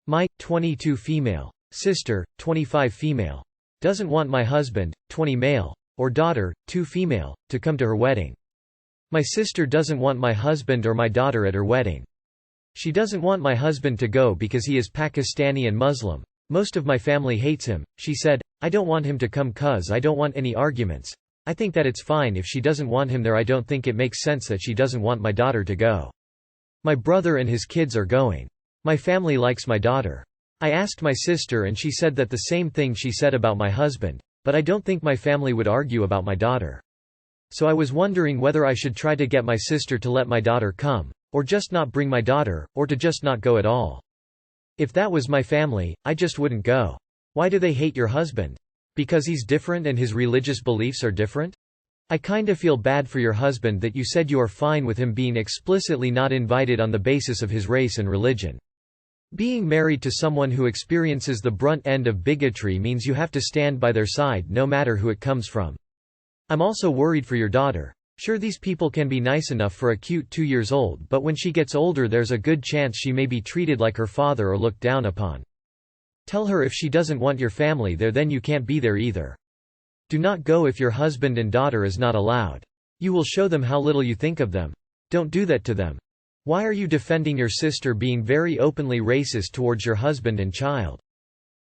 My 22 female sister, 25 female, doesn't want my husband, 20 male, or daughter, 2 female, to come to her wedding. My sister doesn't want my husband or my daughter at her wedding. She doesn't want my husband to go because he is Pakistani and Muslim. Most of my family hates him, she said. I don't want him to come cause I don't want any arguments. I think that it's fine if she doesn't want him there. I don't think it makes sense that she doesn't want my daughter to go. My brother and his kids are going. My family likes my daughter. I asked my sister and she said that the same thing she said about my husband, but I don't think my family would argue about my daughter. So I was wondering whether I should try to get my sister to let my daughter come, or just not bring my daughter, or to just not go at all. If that was my family, I just wouldn't go. Why do they hate your husband? Because he's different and his religious beliefs are different? I kinda feel bad for your husband that you said you are fine with him being explicitly not invited on the basis of his race and religion. Being married to someone who experiences the brunt end of bigotry means you have to stand by their side no matter who it comes from. I'm also worried for your daughter. Sure, these people can be nice enough for a cute 2 years old, but when she gets older there's a good chance she may be treated like her father or looked down upon. Tell her if she doesn't want your family there then you can't be there either. Do not go if your husband and daughter is not allowed. You will show them how little you think of them. Don't do that to them. Why are you defending your sister being very openly racist towards your husband and child?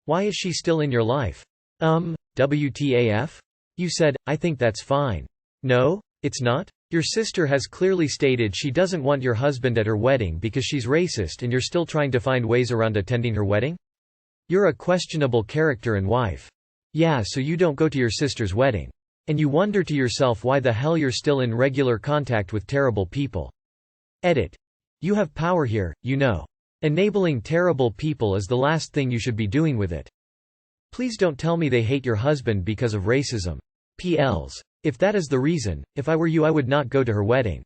Why is she still in your life? WTAF? You said, I think that's fine. No, it's not? Your sister has clearly stated she doesn't want your husband at her wedding because she's racist and you're still trying to find ways around attending her wedding? You're a questionable character and wife. Yeah, so you don't go to your sister's wedding. And you wonder to yourself why the hell you're still in regular contact with terrible people. Edit. You have power here, you know. Enabling terrible people is the last thing you should be doing with it. Please don't tell me they hate your husband because of racism. PLs. If that is the reason, if I were you I would not go to her wedding.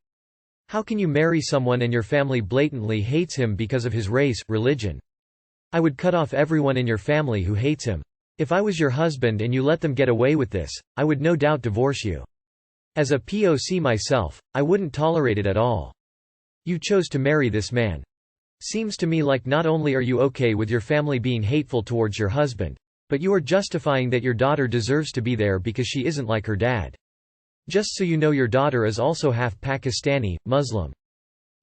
How can you marry someone and your family blatantly hates him because of his race, religion? I would cut off everyone in your family who hates him. If I was your husband and you let them get away with this, I would no doubt divorce you. As a POC myself, I wouldn't tolerate it at all. You chose to marry this man. Seems to me like not only are you okay with your family being hateful towards your husband, but you are justifying that your daughter deserves to be there because she isn't like her dad. Just so you know, your daughter is also half Pakistani, Muslim.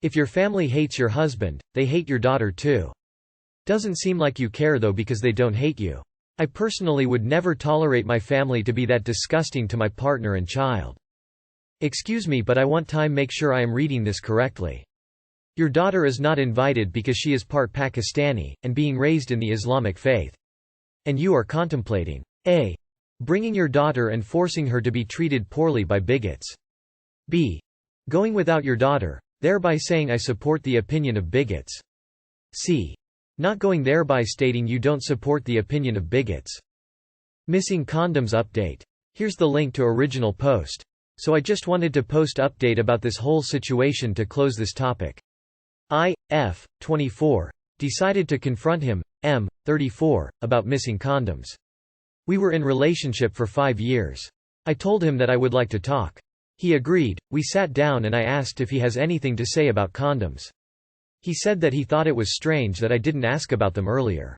If your family hates your husband, they hate your daughter too. Doesn't seem like you care though because they don't hate you. I personally would never tolerate my family to be that disgusting to my partner and child. Excuse me, but I want time make sure I am reading this correctly. Your daughter is not invited because she is part Pakistani, and being raised in the Islamic faith. And you are contemplating A. Bringing your daughter and forcing her to be treated poorly by bigots. B. Going without your daughter, thereby saying I support the opinion of bigots. C. Not going thereby stating you don't support the opinion of bigots. Missing condoms update. Here's the link to original post. So I just wanted to post update about this whole situation to close this topic. I, F, 24, decided to confront him, M, 34, about missing condoms. We were in relationship for 5 years. I told him that I would like to talk. He agreed, we sat down and I asked if he has anything to say about condoms. He said that he thought it was strange that I didn't ask about them earlier.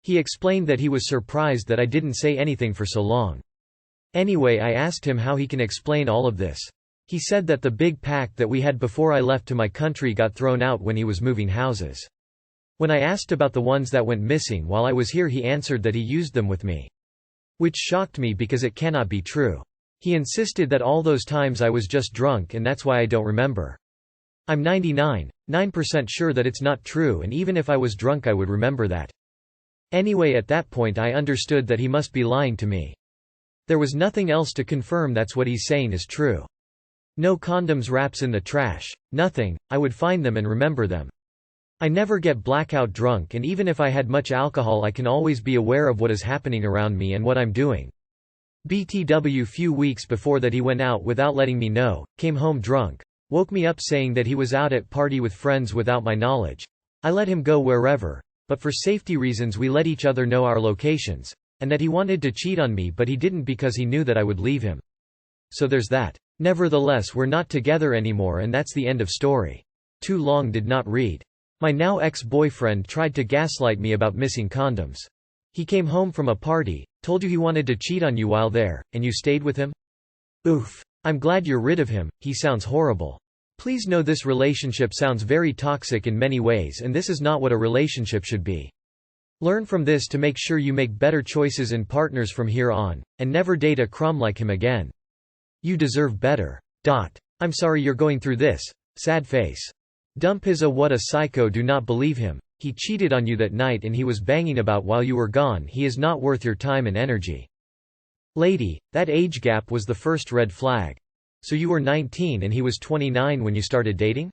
He explained that he was surprised that I didn't say anything for so long. Anyway, I asked him how he can explain all of this. He said that the big pack that we had before I left to my country got thrown out when he was moving houses. When I asked about the ones that went missing while I was here, he answered that he used them with me. Which shocked me because it cannot be true. He insisted that all those times I was just drunk and that's why I don't remember. I'm 99.9% sure that it's not true, and even if I was drunk I would remember that. Anyway, at that point I understood that he must be lying to me. There was nothing else to confirm that's what he's saying is true. No condoms wraps in the trash, nothing, I would find them and remember them. I never get blackout drunk, and even if I had much alcohol I can always be aware of what is happening around me and what I'm doing. BTW few weeks before that he went out without letting me know, came home drunk, woke me up saying that he was out at party with friends without my knowledge. I let him go wherever, but for safety reasons we let each other know our locations, and that he wanted to cheat on me but he didn't because he knew that I would leave him. So there's that. Nevertheless, we're not together anymore and that's the end of story. Too long did not read. My now ex-boyfriend tried to gaslight me about missing condoms. He came home from a party, told you he wanted to cheat on you while there, and you stayed with him? Oof. I'm glad you're rid of him, he sounds horrible. Please know this relationship sounds very toxic in many ways, and this is not what a relationship should be. Learn from this to make sure you make better choices in partners from here on, and never date a crumb like him again. You deserve better. I'm sorry you're going through this. Sad face. Dump his what a psycho, do not believe him. He cheated on you that night and he was banging about while you were gone. He is not worth your time and energy. Lady, that age gap was the first red flag. So you were 19 and he was 29 when you started dating?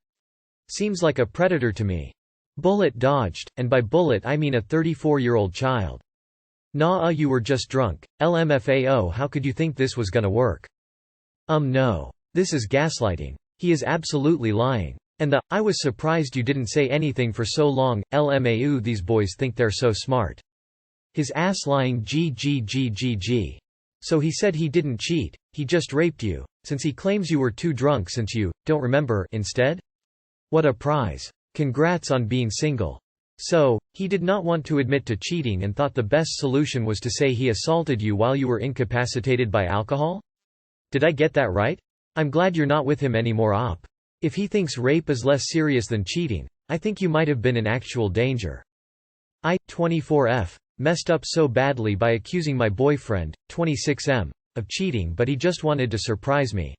Seems like a predator to me. Bullet dodged, and by bullet I mean a 34-year-old child. Nah, you were just drunk. LMFAO, how could you think this was gonna work? No. This is gaslighting. He is absolutely lying. And I was surprised you didn't say anything for so long. LMAO, these boys think they're so smart. His ass lying GGGGG. So he said he didn't cheat, he just raped you, since he claims you were too drunk since you don't remember instead? What a prize. Congrats on being single. So, he did not want to admit to cheating and thought the best solution was to say he assaulted you while you were incapacitated by alcohol? Did I get that right? I'm glad you're not with him anymore, op. If he thinks rape is less serious than cheating, I think you might have been in actual danger. 24F. Messed up so badly by accusing my boyfriend, 26M, of cheating, but he just wanted to surprise me.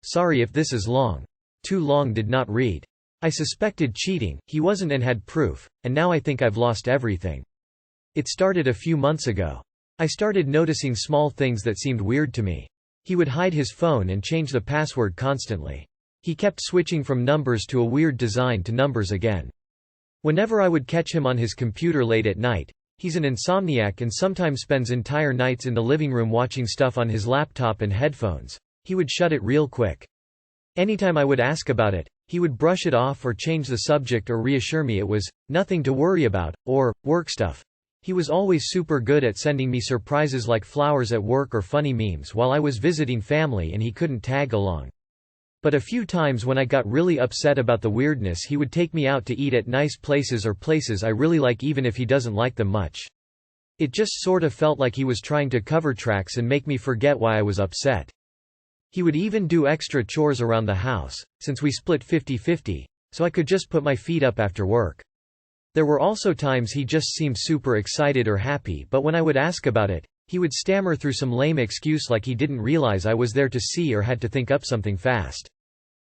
Sorry if this is long. Too long, did not read. I suspected cheating, he wasn't and had proof, and now I think I've lost everything. It started a few months ago. I started noticing small things that seemed weird to me. He would hide his phone and change the password constantly. He kept switching from numbers to a weird design to numbers again. Whenever I would catch him on his computer late at night, he's an insomniac and sometimes spends entire nights in the living room watching stuff on his laptop and headphones. He would shut it real quick. Anytime I would ask about it, he would brush it off or change the subject or reassure me it was nothing to worry about, or work stuff. He was always super good at sending me surprises like flowers at work or funny memes while I was visiting family and he couldn't tag along. But a few times when I got really upset about the weirdness, he would take me out to eat at nice places or places I really like even if he doesn't like them much. It just sort of felt like he was trying to cover tracks and make me forget why I was upset. He would even do extra chores around the house, since we split 50-50, so I could just put my feet up after work. There were also times he just seemed super excited or happy, but when I would ask about it, he would stammer through some lame excuse like he didn't realize I was there to see or had to think up something fast.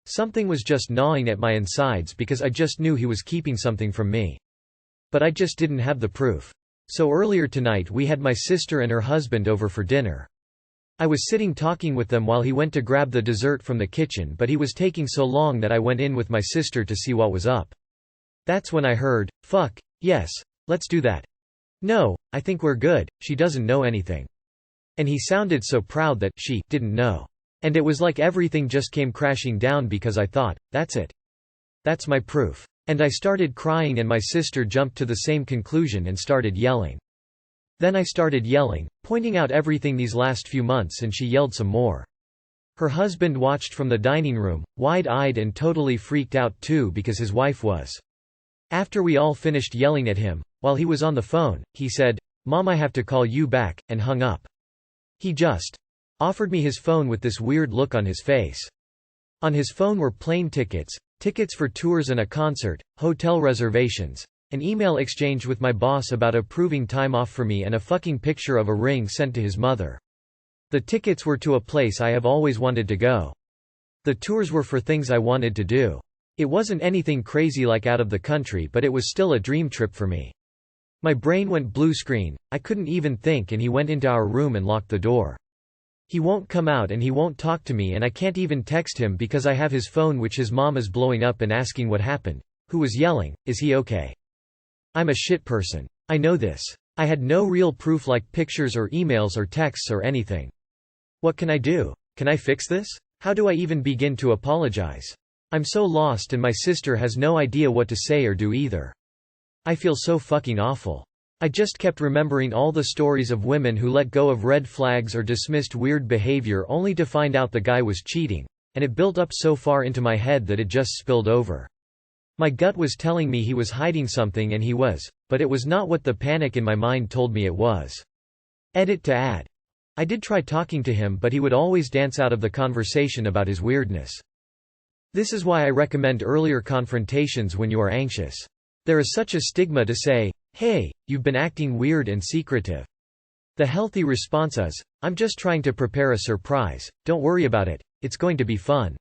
Something was just gnawing at my insides because I just knew he was keeping something from me. But I just didn't have the proof. So earlier tonight we had my sister and her husband over for dinner. I was sitting talking with them while he went to grab the dessert from the kitchen, but he was taking so long that I went in with my sister to see what was up. That's when I heard, "Fuck, yes, let's do that." "No, I think we're good, she doesn't know anything." And he sounded so proud that she didn't know. And it was like everything just came crashing down because I thought, that's it. That's my proof. And I started crying and my sister jumped to the same conclusion and started yelling. Then I started yelling, pointing out everything these last few months, and she yelled some more. Her husband watched from the dining room, wide-eyed and totally freaked out too because his wife was. After we all finished yelling at him, while he was on the phone, he said, "Mom, I have to call you back," and hung up. He just offered me his phone with this weird look on his face. On his phone were plane tickets, tickets for tours and a concert, hotel reservations, an email exchange with my boss about approving time off for me, and a fucking picture of a ring sent to his mother. The tickets were to a place I have always wanted to go. The tours were for things I wanted to do. It wasn't anything crazy like out of the country, but it was still a dream trip for me. My brain went blue screen, I couldn't even think, and he went into our room and locked the door. He won't come out and he won't talk to me, and I can't even text him because I have his phone, which his mom is blowing up and asking what happened, who was yelling, is he okay? I'm a shit person. I know this. I had no real proof like pictures or emails or texts or anything. What can I do? Can I fix this? How do I even begin to apologize? I'm so lost and my sister has no idea what to say or do either. I feel so fucking awful. I just kept remembering all the stories of women who let go of red flags or dismissed weird behavior only to find out the guy was cheating, and it built up so far into my head that it just spilled over. My gut was telling me he was hiding something and he was, but it was not what the panic in my mind told me it was. Edit to add. I did try talking to him, but he would always dance out of the conversation about his weirdness. This is why I recommend earlier confrontations when you are anxious. There is such a stigma to say, "Hey, you've been acting weird and secretive." The healthy response is, "I'm just trying to prepare a surprise, don't worry about it, it's going to be fun."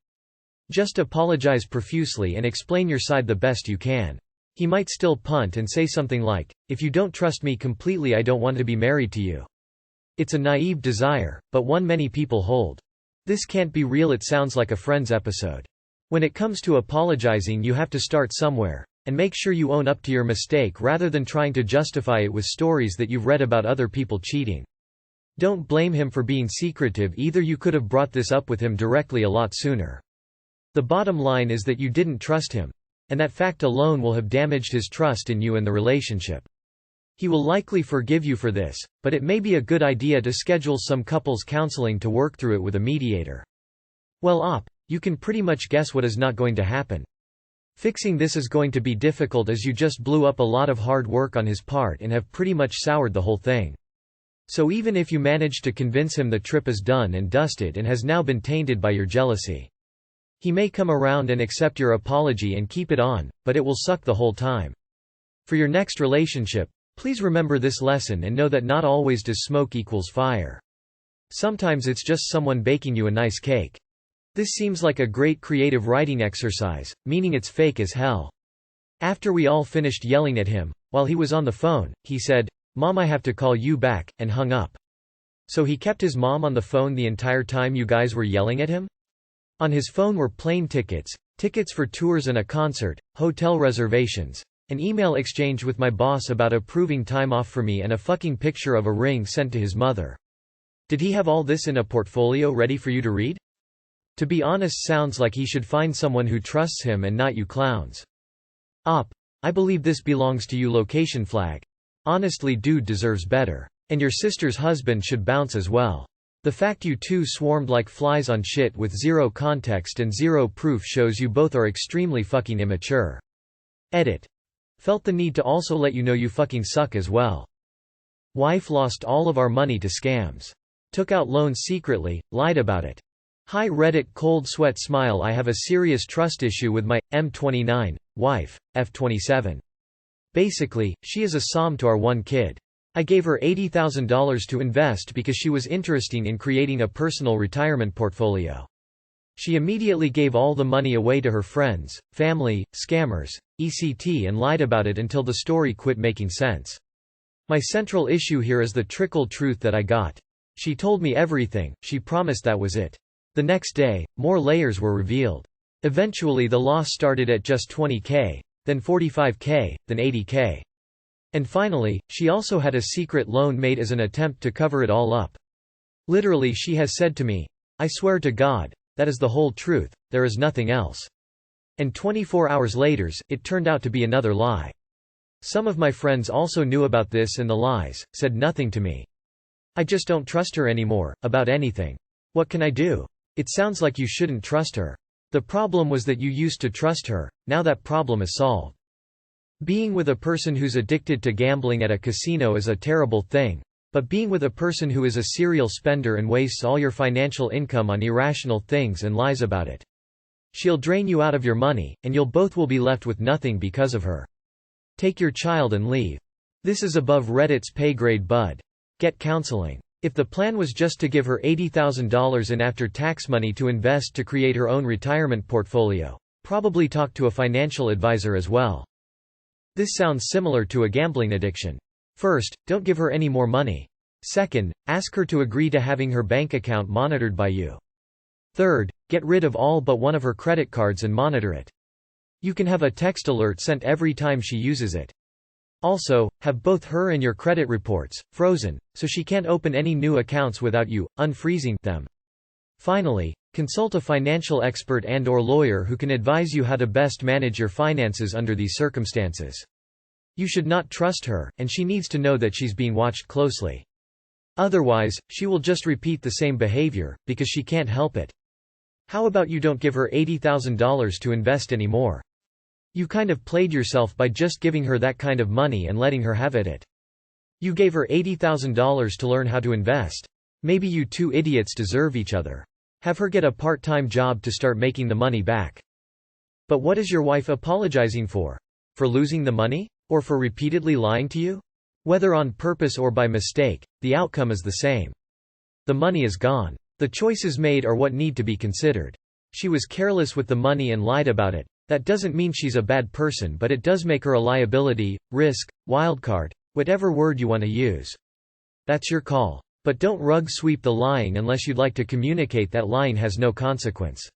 Just apologize profusely and explain your side the best you can. He might still punt and say something like, "If you don't trust me completely, I don't want to be married to you." It's a naive desire, but one many people hold. This can't be real. It sounds like a Friends episode. When it comes to apologizing, you have to start somewhere, and make sure you own up to your mistake rather than trying to justify it with stories that you've read about other people cheating. Don't blame him for being secretive either. You could have brought this up with him directly a lot sooner. The bottom line is that you didn't trust him, and that fact alone will have damaged his trust in you and the relationship. He will likely forgive you for this, but it may be a good idea to schedule some couples counseling to work through it with a mediator. Well, you can pretty much guess what is not going to happen. Fixing this is going to be difficult as you just blew up a lot of hard work on his part and have pretty much soured the whole thing. So even if you manage to convince him the trip is done and dusted and has now been tainted by your jealousy, he may come around and accept your apology and keep it on, but it will suck the whole time. For your next relationship, please remember this lesson and know that not always does smoke equals fire. Sometimes it's just someone baking you a nice cake. This seems like a great creative writing exercise, meaning it's fake as hell. After we all finished yelling at him, while he was on the phone, he said, "Mom, I have to call you back," and hung up. So he kept his mom on the phone the entire time you guys were yelling at him? On his phone were plane tickets, tickets for tours and a concert, hotel reservations, an email exchange with my boss about approving time off for me, and a fucking picture of a ring sent to his mother. Did he have all this in a portfolio ready for you to read? To be honest, sounds like he should find someone who trusts him and not you clowns. I believe this belongs to you. Location flag. Honestly, dude deserves better. And your sister's husband should bounce as well. The fact you two swarmed like flies on shit with zero context and zero proof shows you both are extremely fucking immature. Edit. Felt the need to also let you know you fucking suck as well. Wife lost all of our money to scams. Took out loans secretly, lied about it. Hi Reddit cold sweat smile. I have a serious trust issue with my M29 wife, F27. Basically, she is a som to our one kid. I gave her $80,000 to invest because she was interested in creating a personal retirement portfolio. She immediately gave all the money away to her friends, family, scammers, etc. and lied about it until the story quit making sense. My central issue here is the trickle truth that I got. She told me everything, she promised that was it. The next day, more layers were revealed. Eventually the loss started at just $20,000, then $45,000, then $80,000. And finally, she also had a secret loan made as an attempt to cover it all up. Literally, she has said to me, "I swear to God, that is the whole truth, there is nothing else." And 24 hours later, it turned out to be another lie. Some of my friends also knew about this and the lies, said nothing to me. I just don't trust her anymore, about anything. What can I do? It sounds like you shouldn't trust her. The problem was that you used to trust her, now that problem is solved. Being with a person who's addicted to gambling at a casino is a terrible thing, but being with a person who is a serial spender and wastes all your financial income on irrational things and lies about it. She'll drain you out of your money, and you'll both will be left with nothing because of her. Take your child and leave. This is above Reddit's pay grade, bud. Get counseling. If the plan was just to give her $80,000 in after-tax money to invest to create her own retirement portfolio, probably talk to a financial advisor as well. This sounds similar to a gambling addiction. First, don't give her any more money. Second, ask her to agree to having her bank account monitored by you. Third, get rid of all but one of her credit cards and monitor it. You can have a text alert sent every time she uses it. Also, have both her and your credit reports frozen, so she can't open any new accounts without you unfreezing them. Finally, consult a financial expert and/or lawyer who can advise you how to best manage your finances under these circumstances. You should not trust her, and she needs to know that she's being watched closely. Otherwise, she will just repeat the same behavior, because she can't help it. How about you don't give her $80,000 to invest anymore? You kind of played yourself by just giving her that kind of money and letting her have it. You gave her $80,000 to learn how to invest. Maybe you two idiots deserve each other. Have her get a part-time job to start making the money back. But what is your wife apologizing for? For losing the money? Or for repeatedly lying to you? Whether on purpose or by mistake, the outcome is the same. The money is gone. The choices made are what need to be considered. She was careless with the money and lied about it. That doesn't mean she's a bad person, but it does make her a liability, risk, wildcard, whatever word you want to use. That's your call. But don't rug sweep the lying unless you'd like to communicate that lying has no consequence.